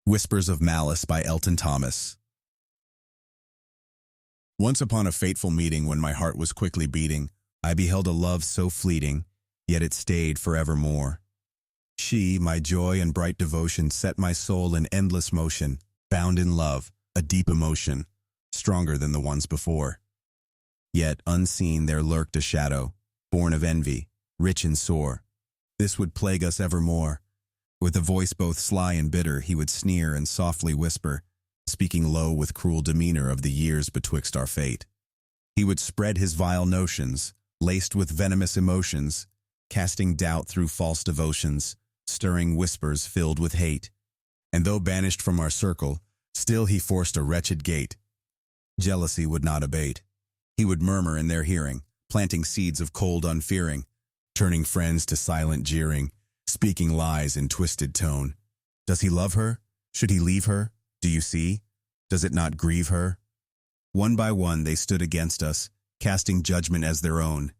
Whispers of Malice by Elton Thomas. Once upon a fateful meeting when my heart was quickly beating, I beheld a love so fleeting, yet it stayed forevermore. She, my joy and bright devotion, set my soul in endless motion, bound in love, a deep emotion, stronger than the ones before. Yet, unseen, there lurked a shadow, born of envy, rich and sore. This would plague us evermore. With a voice both sly and bitter, he would sneer and softly whisper, speaking low with cruel demeanor of the years betwixt our fate. He would spread his vile notions, laced with venomous emotions, casting doubt through false devotions, stirring whispers filled with hate. And though banished from our circle, still he forced a wretched gate. Jealousy would not abate. He would murmur in their hearing, planting seeds of cold unfearing, turning friends to silent jeering, speaking lies in twisted tone. Does he love her? Should he leave her? Do you see? Does it not grieve her? One by one they stood against us, casting judgment as their own.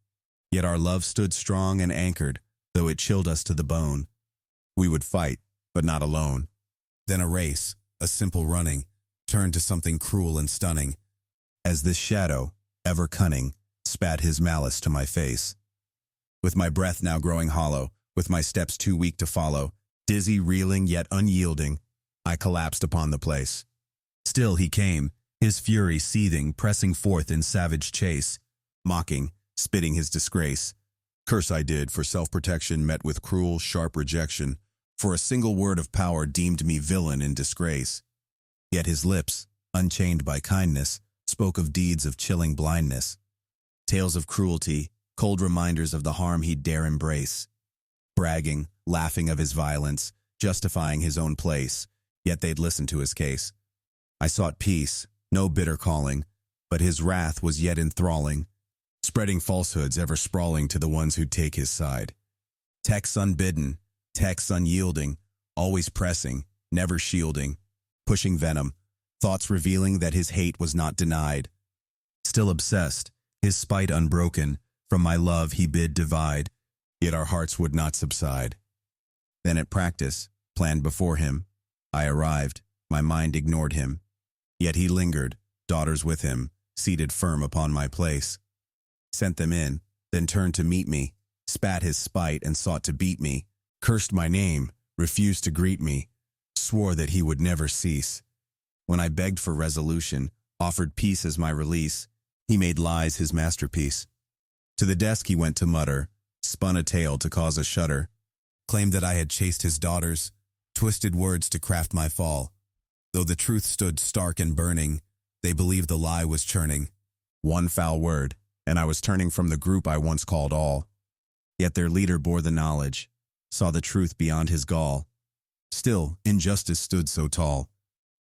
Yet our love stood strong and anchored, though it chilled us to the bone. We would fight, but not alone. Then a race, a simple running, turned to something cruel and stunning, as this shadow, ever cunning, spat his malice to my face. With my breath now growing hollow, with my steps too weak to follow, dizzy, reeling, yet unyielding, I collapsed upon the place. Still he came, his fury seething, pressing forth in savage chase, mocking, spitting his disgrace. Curse I did, for self-protection met with cruel, sharp rejection, for a single word of power deemed me villain in disgrace. Yet his lips, unchained by kindness, spoke of deeds of chilling blindness, tales of cruelty, cold reminders of the harm he'd dare embrace. Bragging, laughing of his violence, justifying his own place, yet they'd listen to his case. I sought peace, no bitter calling, but his wrath was yet enthralling, spreading falsehoods ever sprawling to the ones who'd take his side. Texts unbidden, texts unyielding, always pressing, never shielding, pushing venom, thoughts revealing that his hate was not denied. Still obsessed, his spite unbroken, from my love he bid divide, yet our hearts would not subside. Then at practice, planned before him, I arrived, my mind ignored him. Yet he lingered, daughters with him, seated firm upon my place. Sent them in, then turned to meet me, spat his spite and sought to beat me, cursed my name, refused to greet me, swore that he would never cease. When I begged for resolution, offered peace as my release, he made lies his masterpiece. To the desk he went to mutter, spun a tale to cause a shudder, claimed that I had chased his daughters, twisted words to craft my fall. Though the truth stood stark and burning, they believed the lie was churning. One foul word, and I was turning from the group I once called all. Yet their leader bore the knowledge, saw the truth beyond his gall. Still, injustice stood so tall,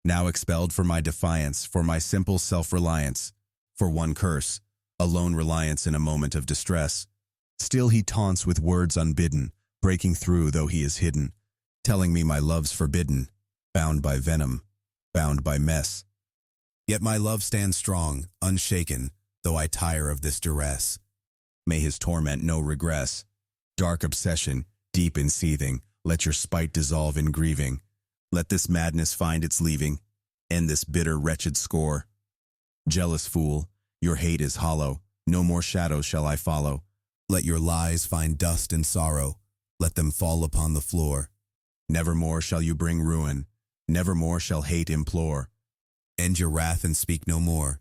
now expelled for my defiance, for my simple self-reliance, for one curse, a lone reliance in a moment of distress. Still he taunts with words unbidden, breaking through though he is hidden, telling me my love's forbidden, bound by venom, bound by mess. Yet my love stands strong, unshaken, though I tire of this duress. May his torment no regress. Dark obsession, deep and seething, let your spite dissolve in grieving. Let this madness find its leaving, end this bitter, wretched score. Jealous fool, your hate is hollow, no more shadows shall I follow. Let your lies find dust and sorrow, let them fall upon the floor. Nevermore shall you bring ruin, nevermore shall hate implore. End your wrath and speak no more.